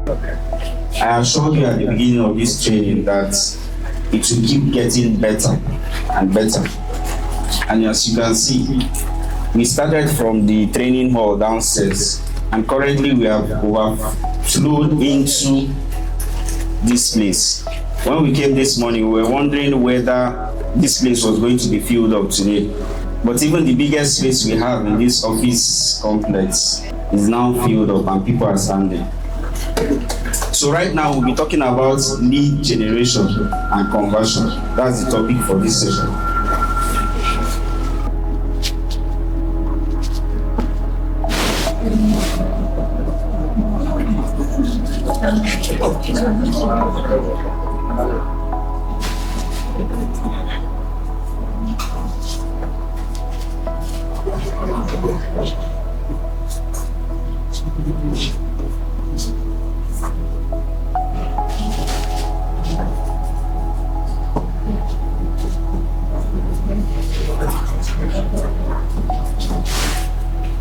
I assured you at the beginning of this training that it will keep getting better and better. And as you can see, we started from the training hall downstairs, and currently we have overflowed into this place. When we came this morning, we were wondering whether this place was going to be filled up today. But even the biggest space we have in this office complex is now filled up and people are standing. So right now we'll be talking about lead generation and conversion. That's the topic for this session.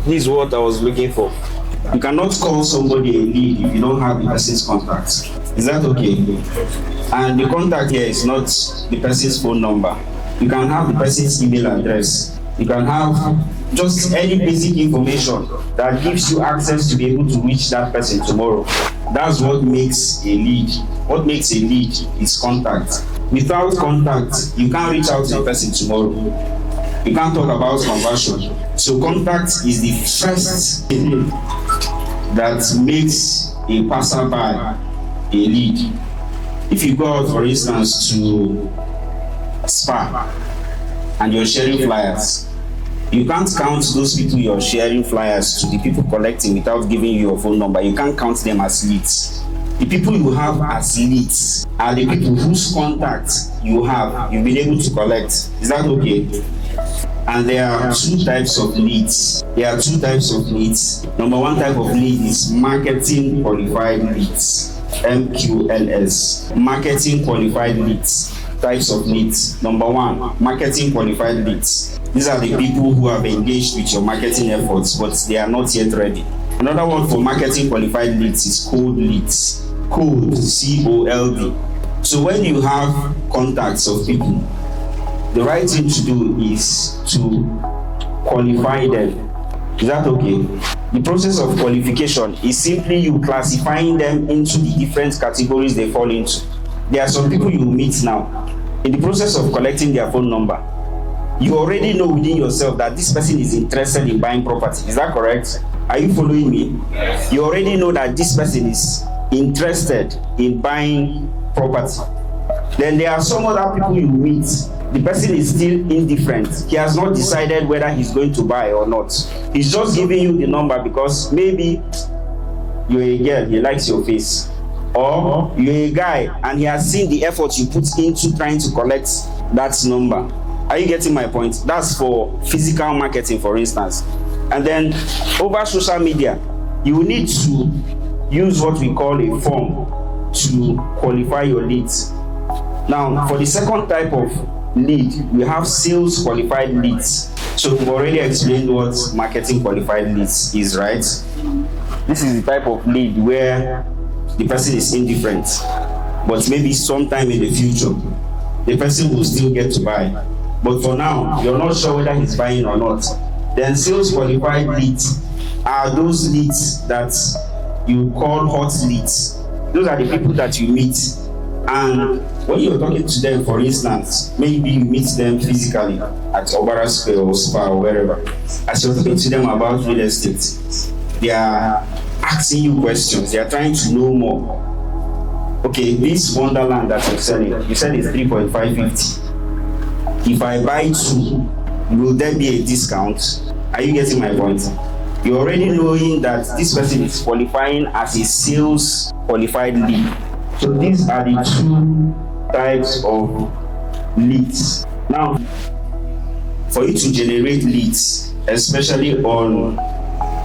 This is what I was looking for. You cannot call somebody a lead if you don't have the person's contact. Is that okay? And the contact here is not the person's phone number. You can have the person's email address. You can have just any basic information that gives you access to be able to reach that person tomorrow. That's what makes a lead. What makes a lead is contact. Without contact, you can't reach out to the person tomorrow. You can't talk about conversion. So contact is the first thing that makes a passerby a lead. If you go out, for instance, to Spa and you're sharing flyers, you can't count those people you're sharing flyers to the people collecting without giving you your phone number. You can't count them as leads. The people you have as leads are the people whose contact you've been able to collect. Is that okay? And there are two types of leads. Number one type of lead is marketing qualified leads. MQLS. Marketing qualified leads. Types of leads. Number one, marketing qualified leads. These are the people who have engaged with your marketing efforts, but they are not yet ready. Another one for marketing qualified leads is cold leads. Cold, COLD. So when you have contacts of people, the right thing to do is to qualify them. Is that okay? The process of qualification is simply you classifying them into the different categories they fall into. There are some people you meet now. In the process of collecting their phone number, you already know within yourself that this person is interested in buying property. Is that correct? Are you following me? You already know that this person is interested in buying property. Then there are some other people you meet. The person is still indifferent. He has not decided whether he's going to buy or not. He's just giving you the number because maybe you're a girl, he likes your face. Or you're a guy and he has seen the effort you put into trying to collect that number. Are you getting my point? That's for physical marketing, for instance. And then over social media, you need to use what we call a form to qualify your leads. Now, for the second type of lead, we have sales qualified leads. So we've already explained what marketing qualified leads is, right? This is the type of lead where the person is indifferent, but maybe sometime in the future, the person will still get to buy. But for now, you're not sure whether he's buying or not. Then sales qualified leads are those leads that you call hot leads. Those are the people that you meet. And when you're talking to them, for instance, maybe you meet them physically at Obara Square or Spa or wherever. As you're talking to them about real estate, they are asking you questions. They are trying to know more. Okay, this Wonderland that you're selling, you said it's 3.550. If I buy two, will there be a discount? Are you getting my point? You're already knowing that this person is qualifying as a sales qualified lead. So these are the two types of leads. Now, for you to generate leads, especially on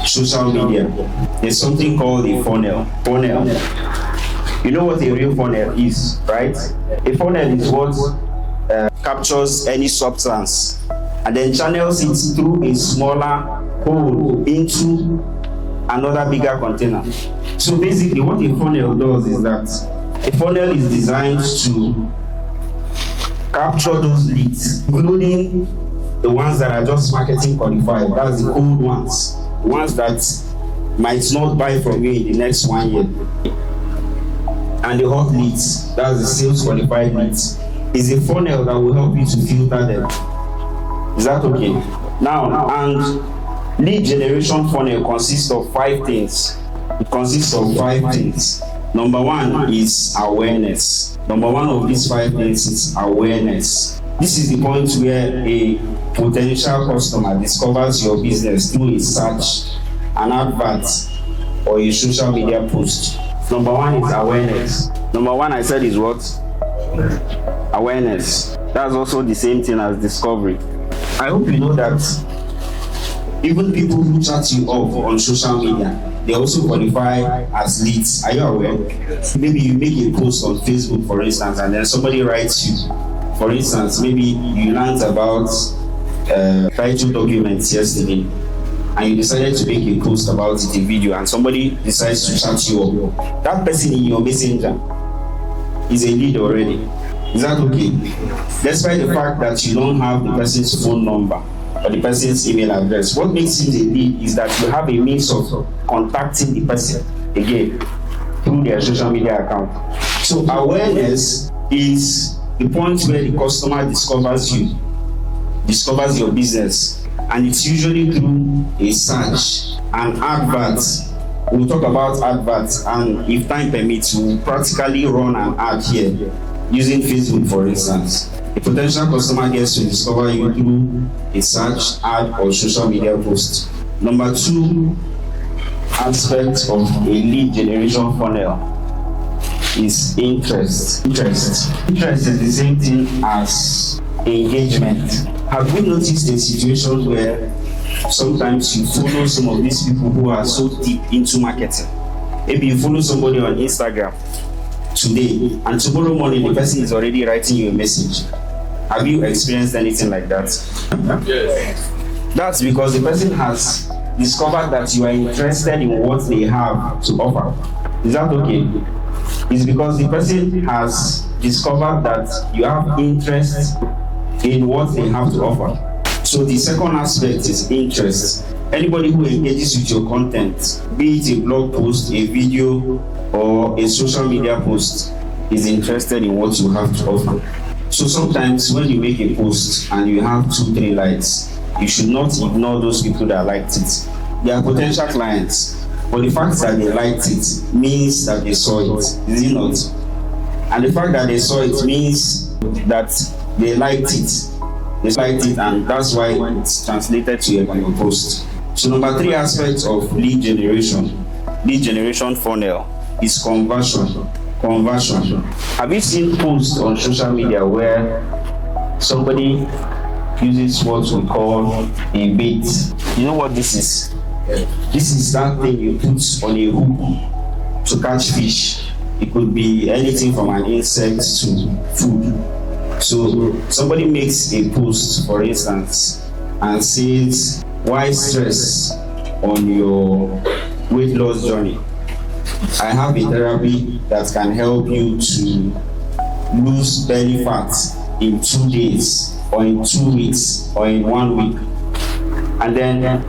social media, there's something called a funnel. You know what a real funnel is, right? A funnel is what captures any substance and then channels it through a smaller hole into another bigger container. So basically what a funnel does is that a funnel is designed to capture those leads, including the ones that are just marketing qualified. That's the old ones that might not buy from you in the next 1 year. And the hot leads, that's the sales qualified leads, is a funnel that will help you to filter them. Is that okay? Now, and lead generation funnel consists of 5 things. It consists of 5 things. Number 1 is awareness. Number 1 of these 5 things is awareness. This is the point where a potential customer discovers your business through a search, an advert, or a social media post. Number 1 is awareness. Number 1 I said is what? Awareness. That's also the same thing as discovery. I hope you know that even people who chat you up on social media, they also qualify as leads. Are you aware? Maybe you make a post on Facebook, for instance, and then somebody writes you. For instance, maybe you learned about title documents yesterday, and you decided to make a post about it, a video, and somebody decides to chat you up. That person in your messenger is a lead already. Is that okay? Despite the fact that you don't have the person's phone number or the person's email address, what makes him a lead is that you have a means of contacting the person again through their social media account. So awareness is the point where the customer discovers you, discovers your business, and it's usually through a search, an advert. We'll talk about adverts, and if time permits, we'll practically run an ad here using Facebook, for instance. A potential customer gets to discover you through a search, ad, or social media post. Number 2 aspect of a lead generation funnel is interest. Interest is the same thing as engagement. Have you noticed a situation where sometimes you follow some of these people who are so deep into marketing? Maybe you follow somebody on Instagram today, and tomorrow morning the person is already writing you a message. Have you experienced anything like that? Yes. That's because the person has discovered that you are interested in what they have to offer. Is that okay? It's because the person has discovered that you have interest in what they have to offer. So the second aspect is interest. Anybody who engages with your content, be it a blog post, a video, or a social media post, is interested in what you have to offer. So sometimes when you make a post and you have 2-3 likes, you should not ignore those people that liked it. They are potential clients, but the fact that they liked it means that they saw it, is it not? And the fact that they saw it means that they liked it. They liked it, and that's why it's translated to your post. So number 3 aspect of lead generation funnel is conversion. Have you seen posts on social media where somebody uses what we call a bait? You know what this is? This is that thing you put on a hook to catch fish. It could be anything from an insect to food. So somebody makes a post, for instance, and says, why stress on your weight loss journey? I have a therapy that can help you to lose belly fat in 2 days, or in 2 weeks, or in 1 week. And then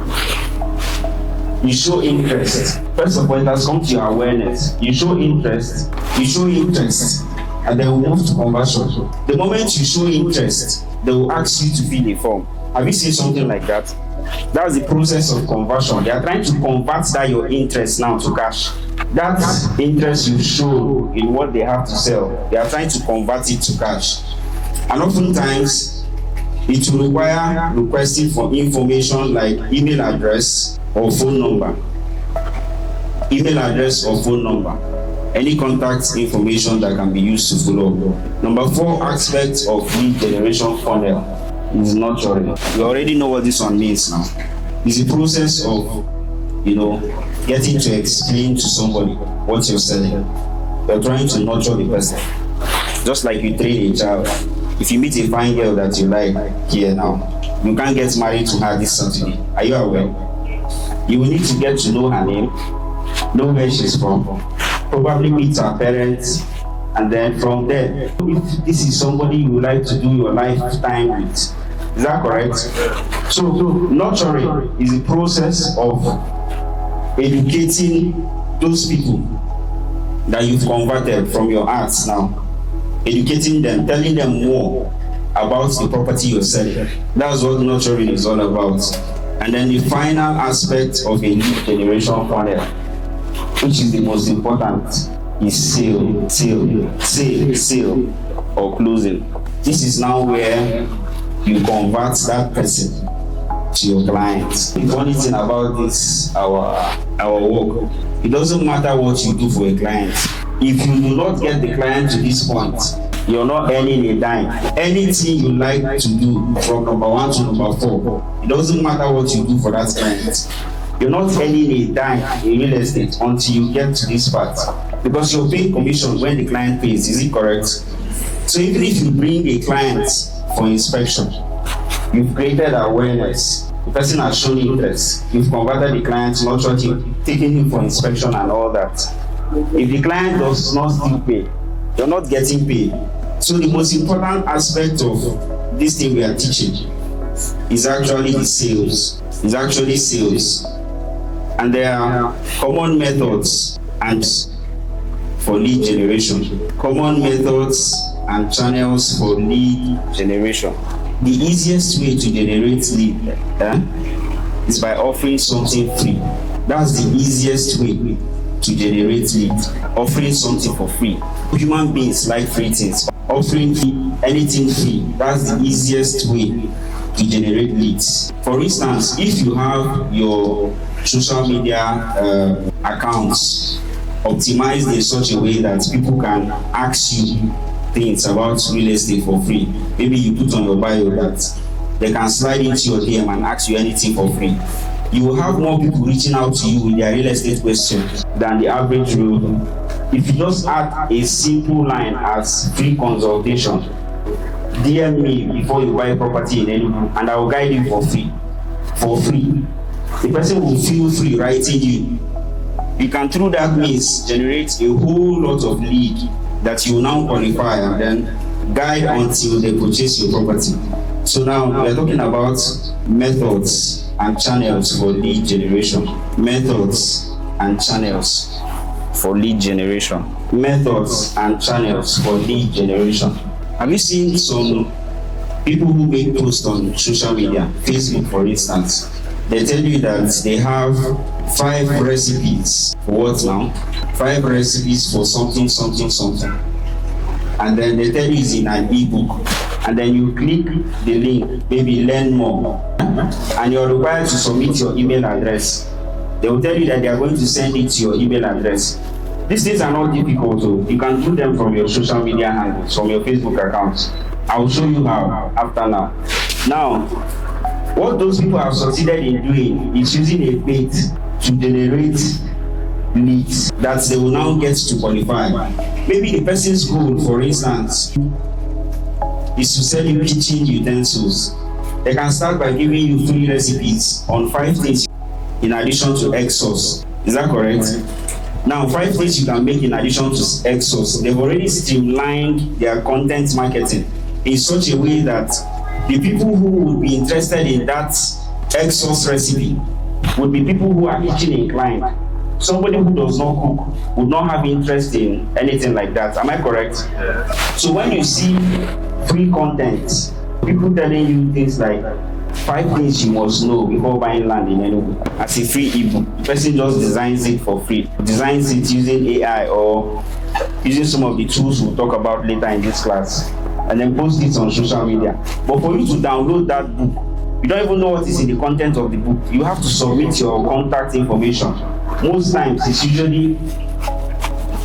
you show interest. First of all, it has come to your awareness. You show interest, and then we move to conversion. The moment you show interest, they will ask you to fill a form. Have you seen something like that? That's the process of conversion. They are trying to convert that your interest now to cash. That interest you show in what they have to sell, they are trying to convert it to cash. And oftentimes, it will require requesting for information like email address or phone number. Email address or phone number. Any contact information that can be used to follow up. Number 4 aspect of lead generation funnel is nurturing. You already know what this one means now. It's a process of, getting to explain to somebody what you're selling. You're trying to nurture the person. Just like you train a child. If you meet a fine girl that you like here now, you can't get married to her this Saturday. Are you aware? You will need to get to know her name, know where she's from, probably meet her parents, and then from there, if this is somebody you would like to do your lifetime with. Is that correct? So nurturing is the process of educating those people that you've converted from your arts now. Educating them, telling them more about the property you're selling. That's what nurturing is all about. And then the final aspect of a lead generation funnel, which is the most important, is sale, or closing. This is now where you convert that person to your client. The funny thing about this, our work, it doesn't matter what you do for a client. If you do not get the client to this point, you're not earning a dime. Anything you like to do from number 1 to number 4, it doesn't matter what you do for that client. You're not earning a dime in real estate until you get to this part, because you're paying commission when the client pays. Is it correct? So even if you bring a client for inspection, you've created awareness, the person has shown interest, you've converted the client, not taking him for inspection and all that. If the client does not still pay, you're not getting paid. So the most important aspect of this thing we are teaching is actually the sales. It's actually sales. And there are common methods and for lead generation. Common methods and channels for lead generation. The easiest way to generate lead is by offering something free. That's the easiest way to generate lead. Offering something for free. Human beings like free things. Offering anything free, that's the easiest way to generate leads. For instance, if you have your social media accounts optimized in such a way that people can ask you things about real estate for free, maybe you put on your bio that they can slide into your DM and ask you anything for free, you will have more people reaching out to you with their real estate questions than the average realtor. If you just add a simple line as free consultation, DM me before you buy property in Enugu and I will guide you for free. For free. The person will feel free writing you. You can through that means generate a whole lot of lead that you will now qualify and then guide until they purchase your property. So now we are talking about methods and channels for lead generation. Methods and channels for lead generation. Methods and channels for lead generation. Have you seen some people who make posts on social media, Facebook for instance? They tell you that they have 5 recipes for what now? 5 recipes for something. And then they tell you it's in an ebook. And then you click the link, maybe learn more. And you're required to submit your email address. They will tell you that they are going to send it to your email address. These things are not difficult, so you can do them from your social media handles, from your Facebook accounts. I will show you how after now. Now, what those people have succeeded in doing is using a bait to generate leads that they will now get to qualify. Maybe the person's goal, for instance, is to sell you kitchen utensils. They can start by giving you free recipes on 5 things in addition to egg sauce. Is that correct? Now, 5 things you can make in addition to egg sauce. They've already streamlined their content marketing in such a way that the people who would be interested in that egg sauce recipe would be people who are kitchen inclined. Somebody who does not cook would not have interest in anything like that. Am I correct? So when you see free content, people telling you things like 5 things you must know before buying land in Enugu as a free ebook, the person just designs it for free, designs it using AI or using some of the tools we'll talk about later in this class, and then post it on social media. But for you to download that book, you don't even know what is in the content of the book. You have to submit your contact information. Most times it's usually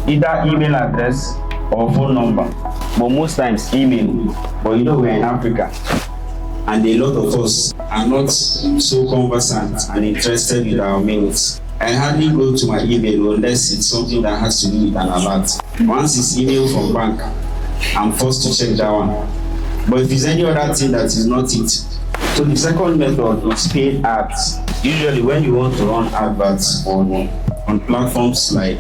either email address or phone number, but most times email. But you know, we're in Africa and a lot of us are not so conversant and interested with our mails. I hardly go to my email unless it's something that has to do with an alert. Once it's email from bank, I'm forced to check that one. But if it's any other thing, that is not it. So the second method is paid ads. Usually when you want to run adverts on platforms like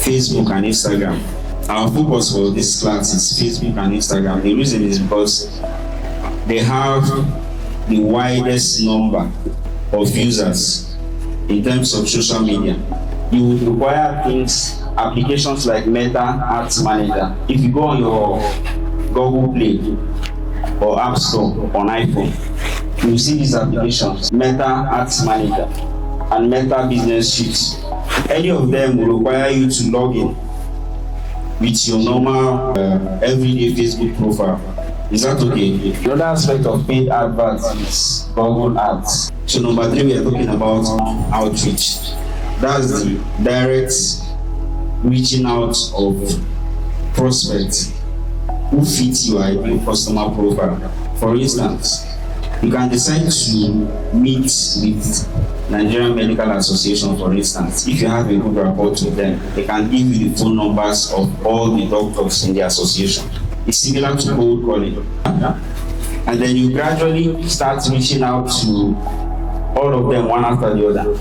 Facebook and Instagram, our focus for this class is Facebook and Instagram. The reason is because they have the widest number of users in terms of social media. You would require applications like Meta Ads Manager. If you go on your Google Play or App Store on iPhone, you will see these applications, Meta Ads Manager and Meta Business Suite. Any of them will require you to log in with your normal everyday Facebook profile. Is that okay? Another aspect of paid adverts is Google Ads. So number 3, we are talking about outreach. That's the direct reaching out of prospects who fit your ideal customer profile. For instance, you can decide to meet with Nigerian Medical Association, for instance. If you have a good rapport with them, they can give you the phone numbers of all the doctors in the association. It's similar to cold calling. And then you gradually start reaching out to all of them one after the other.